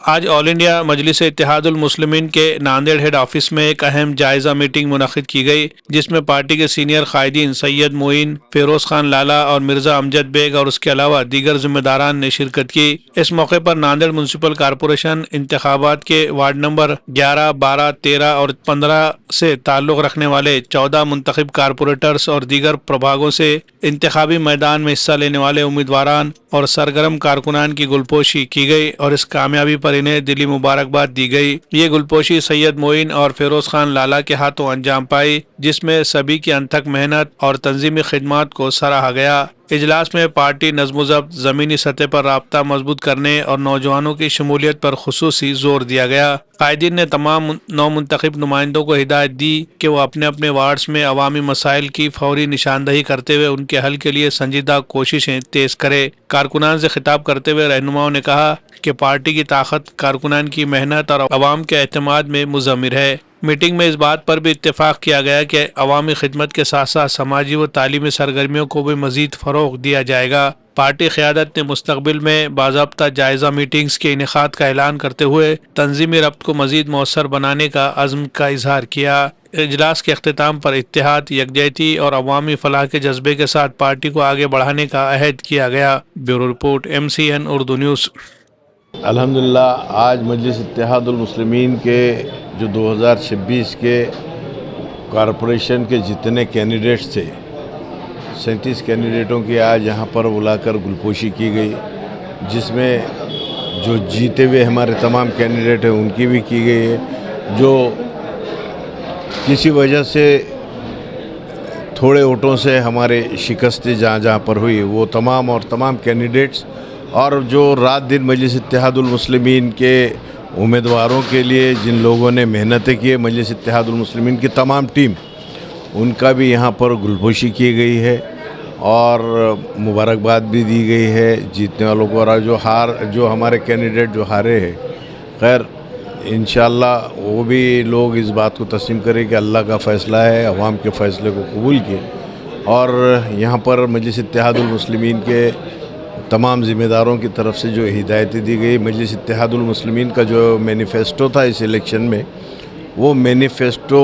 آج آل انڈیا مجلس اتحاد المسلمین کے ناندیڑ ہیڈ آفس میں ایک اہم جائزہ میٹنگ منعقد کی گئی، جس میں پارٹی کے سینئر قائدین سید معین، فیروز خان لالا اور مرزا امجد بیگ اور اس کے علاوہ دیگر ذمہ داران نے شرکت کی۔ اس موقع پر ناندیڑ میونسپل کارپوریشن انتخابات کے وارڈ نمبر 11، 12، 13 اور 15 سے تعلق رکھنے والے 14 منتخب کارپوریٹرز اور دیگر پربھاگوں سے انتخابی میدان میں حصہ لینے والے امیدواران اور سرگرم کارکنان کی گلپوشی کی گئی اور اس کامیابی پر انہیں دلی مبارکباد دی گئی۔ یہ گلپوشی سید معین اور فیروز خان لالا کے ہاتھوں انجام پائی، جس میں سبھی کی انتھک محنت اور تنظیمی خدمات کو سراہا گیا۔ اجلاس میں پارٹی نظم و ضبط، زمینی سطح پر رابطہ مضبوط کرنے اور نوجوانوں کی شمولیت پر خصوصی زور دیا گیا۔ قائدین نے تمام نو منتخب نمائندوں کو ہدایت دی کہ وہ اپنے اپنے وارڈز میں عوامی مسائل کی فوری نشاندہی کرتے ہوئے ان کے حل کے لیے سنجیدہ کوششیں تیز کرے۔ کارکنان سے خطاب کرتے ہوئے رہنماؤں نے کہا کہ پارٹی کی طاقت کارکنان کی محنت اور عوام کے اعتماد میں مضمر ہے۔ میٹنگ میں اس بات پر بھی اتفاق کیا گیا کہ عوامی خدمت کے ساتھ ساتھ سماجی و تعلیمی سرگرمیوں کو بھی مزید فروغ دیا جائے گا۔ پارٹی قیادت نے مستقبل میں باضابطہ جائزہ میٹنگز کے انعقاد کا اعلان کرتے ہوئے تنظیمی ربط کو مزید مؤثر بنانے کا عزم کا اظہار کیا۔ اجلاس کے اختتام پر اتحاد، یکجہتی اور عوامی فلاح کے جذبے کے ساتھ پارٹی کو آگے بڑھانے کا عہد کیا گیا۔ Bureau report MCN Urdu news. الحمدللہ آج مجلس اتحاد المسلمین کے جو 2026 کے کارپوریشن کے جتنے کینڈیڈیٹس تھے، 37 کینڈیڈیٹوں کی آج یہاں پر بلا کر گلپوشی کی گئی، جس میں جو جیتے ہوئے ہمارے تمام کینڈیڈیٹ ہیں ان کی بھی کی گئی ہے، جو کسی وجہ سے تھوڑے ووٹوں سے ہمارے شکست جہاں جہاں پر ہوئی وہ تمام کینڈیڈیٹس اور جو رات دن مجلس اتحاد المسلمین کے امیدواروں کے لیے جن لوگوں نے محنتیں کی، مجلس اتحاد المسلمین کی تمام ٹیم، ان کا بھی یہاں پر گلپوشی کی گئی ہے اور مبارکباد بھی دی گئی ہے جیتنے والوں کو، اور جو ہمارے کینڈیڈیٹ جو ہارے ہیں، خیر انشاءاللہ وہ بھی لوگ اس بات کو تسلیم کریں کہ اللہ کا فیصلہ ہے، عوام کے فیصلے کو قبول کیے۔ اور یہاں پر مجلس اتحاد المسلمین کے تمام ذمہ داروں کی طرف سے جو ہدایتیں دی گئی، مجلس اتحاد المسلمین کا جو مینیفیسٹو تھا اس الیکشن میں، وہ مینیفیسٹو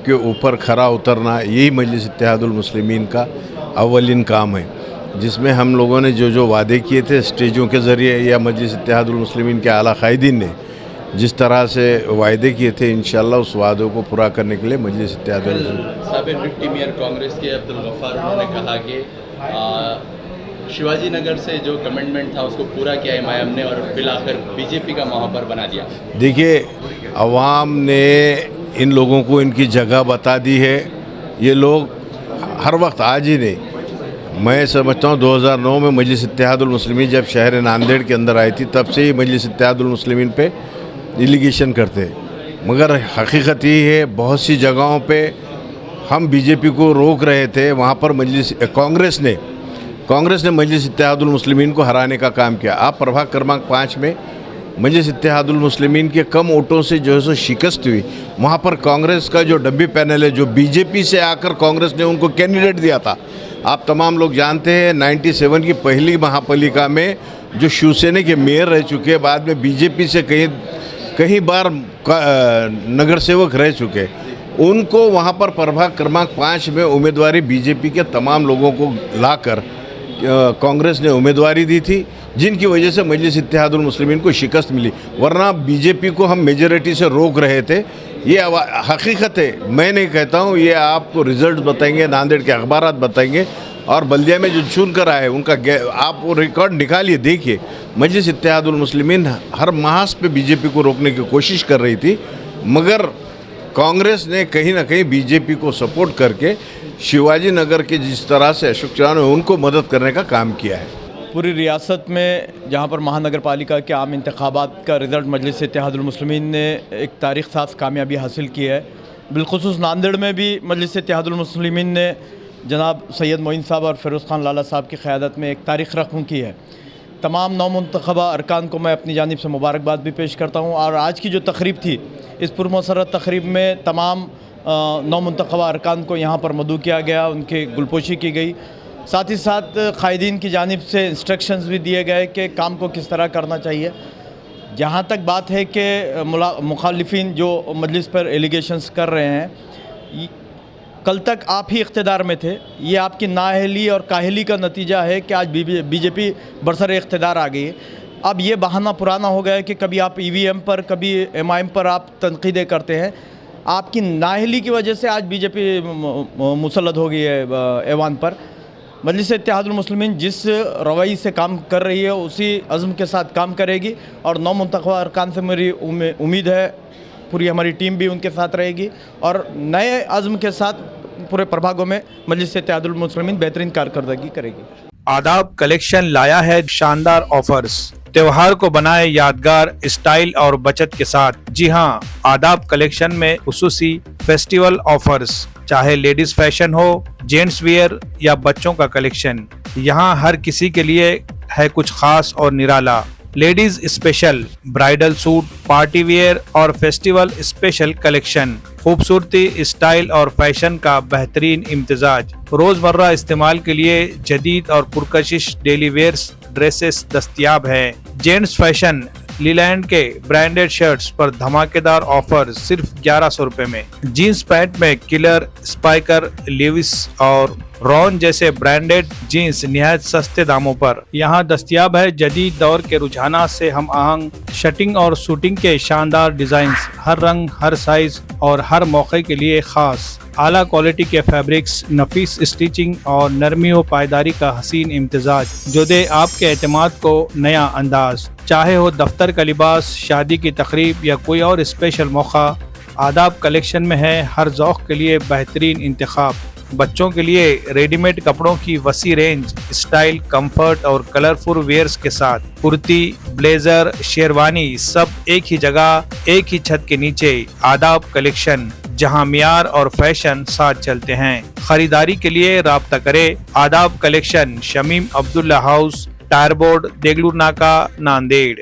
کے اوپر کھرا اترنا یہی مجلس اتحاد المسلمین کا اولین کام ہے، جس میں ہم لوگوں نے جو وعدے کیے تھے اسٹیجوں کے ذریعے یا مجلس اتحاد المسلمین کے اعلیٰ قائدین نے جس طرح سے وعدے کیے تھے، انشاءاللہ اس وعدوں کو پورا کرنے کے لیے مجلس اتحاد المسلمین۔ سابق ڈپٹی میئر کانگریس کے عبدالغفار انہوں نے کہا کہ شیواجی نگر سے جو کمٹمنٹ تھا اس کو پورا کیا امام نے اور بالآخر BJP کا محبر بنا دیا۔ دیکھیے، عوام نے ان لوگوں کو ان کی جگہ بتا دی ہے۔ یہ لوگ ہر وقت آج ہی نہیں، میں سمجھتا ہوں 2009 میں مجلس اتحاد المسلمین جب شہر ناندیڑ کے اندر آئی تھی تب سے ہی مجلس اتحاد المسلمین پہ ایلیگیشن کرتے، مگر حقیقت یہ ہے بہت سی جگہوں پہ ہم BJP کو روک رہے تھے، وہاں پر کانگریس نے مجلس اتحاد المسلمین کو ہرانے کا کام کیا۔ آپ پربھاگ کرمانک 5 میں مجلس اتحاد المسلمین کے کم ووٹوں سے جو ہے سو شکست ہوئی، وہاں پر کانگریس کا جو ڈبی پینل ہے جو BJP سے آ کر کانگریس نے ان کو کینڈیڈیٹ دیا تھا، آپ تمام لوگ جانتے ہیں 97 کی پہلی مہاپالیکا میں جو شیو سینا کے میئر رہ چکے، بعد میں BJP سے کئی بار نگر سیوک رہ چکے، ان کو وہاں پر پربھاگ کرمانک 5 میں امیدواری BJP کے تمام لوگوں کو لا کر کانگریس نے امیدواری دی تھی، جن کی وجہ سے مجلس اتحاد المسلمین کو شکست ملی، ورنہ BJP کو ہم میجورٹی سے روک رہے تھے۔ یہ حقیقت ہے، میں نہیں کہتا ہوں، یہ آپ کو رزلٹ بتائیں گے، ناندیڑ کے اخبارات بتائیں گے، اور بلدیہ میں جو چن کر آئے ان کا آپ وہ ریکارڈ نکالیے دیکھیے۔ مجلس اتحاد المسلمین ہر محاذ پہ BJP کو روکنے کی کوشش کر رہی تھی، مگر کانگریس نے کہیں نہ کہیں BJP کو سپورٹ کر کے شیواجی نگر کے جس طرح سے اشوک چوہان نے ان کو مدد کرنے کا کام کیا ہے۔ پوری ریاست میں جہاں پر مہانگر پالیکا کے عام انتخابات کا رزلٹ مجلس اتحاد المسلمین نے ایک تاریخ ساز کامیابی حاصل کی ہے، بالخصوص ناندیڑ میں بھی مجلس اتحاد المسلمین نے جناب سید معین صاحب اور فیروز خان لالا صاحب کی قیادت میں ایک تاریخ رقم کی ہے۔ تمام نو منتخبہ ارکان کو میں اپنی جانب سے مبارکباد بھی پیش کرتا ہوں، اور آج کی جو تقریب تھی اس پرمسرت تقریب میں تمام نو منتخبہ ارکان کو یہاں پر مدعو کیا گیا، ان کی گلپوشی کی گئی، ساتھ ہی ساتھ قائدین کی جانب سے انسٹرکشنز بھی دیے گئے کہ کام کو کس طرح کرنا چاہیے۔ جہاں تک بات ہے کہ مخالفین جو مجلس پر ایلیگیشنز کر رہے ہیں، کل تک آپ ہی اقتدار میں تھے، یہ آپ کی نااہلی اور کاہلی کا نتیجہ ہے کہ آج بی جے پی برسر اقتدار آ گئی ہے۔ اب یہ بہانہ پرانا ہو گیا ہے کہ کبھی آپ EVM پر، کبھی MIM پر آپ تنقیدیں کرتے ہیں۔ آپ کی نااہلی کی وجہ سے آج بی جے پی مسلط ہو گئی ہے ایوان پر۔ مجلس اتحاد المسلمین جس رویے سے کام کر رہی ہے اسی عزم کے ساتھ کام کرے گی، اور نو منتخبہ ارکان سے میری امید ہے پوری ہماری ٹیم بھی ان کے ساتھ رہے گی، اور نئے عزم کے ساتھ پورے پربھاگوں میں مجلس اتحاد المسلمین بہترین کارکردگی کرے گی۔ آداب کلیکشن لایا ہے شاندار آفرز، تہوار کو بنائے یادگار اسٹائل اور بچت کے ساتھ۔ جی ہاں، آداب کلیکشن میں خصوصی فیسٹیول آفرز، چاہے ladies fashion who, gents where یا بچوں کا کلیکشن، یہاں ہر کسی کے لیے ہے کچھ خاص اور نرالا۔ Ladies special bridal suit, party wear اور فیسٹیول اسپیشل کلیکشن، خوبصورتی، اسٹائل اور فیشن کا بہترین امتزاج۔ روزمرہ استعمال کے لیے جدید اور پرکشش ڈیلی ویئرز ڈریسز دستیاب ہے۔ جینٹس فیشن، لیلینڈ کے برانڈڈ شرٹس پر دھماکے دار آفر صرف 1100 روپے میں۔ جینس پینٹ میں کلر، اسپائکر، لیوس اور رون جیسے برانڈڈ جینس نہایت سستے داموں پر۔ یہاں دستیاب ہے جدید دور کے رجحانات سے ہم آہنگ شرٹنگ اور سوٹنگ کے شاندار ڈیزائنز، ہر رنگ، ہر سائز اور ہر موقع کے لیے خاص۔ اعلیٰ کوالٹی کے فیبرکس، نفیس اسٹیچنگ اور نرمی و پائیداری کا حسین امتزاج جو دے آپ کے اعتماد کو نیا انداز۔ چاہے ہو دفتر کا لباس، شادی کی تقریب یا کوئی اور اسپیشل موقع، آداب کلیکشن میں ہے ہر ذوق کے لیے بہترین انتخاب۔ بچوں کے لیے ریڈی میڈ کپڑوں کی وسیع رینج، اسٹائل، کمفرٹ اور کلرفل ویئرز کے ساتھ۔ کرتی، بلیزر، شیروانی، سب ایک ہی جگہ، ایک ہی چھت کے نیچے۔ آداب کلیکشن، جہاں معیار اور فیشن ساتھ چلتے ہیں۔ خریداری کے لیے رابطہ کرے آداب کلیکشن، شمیم عبداللہ ہاؤس، ٹائر بورڈ، دیگلور ناکا، ناندیڑ۔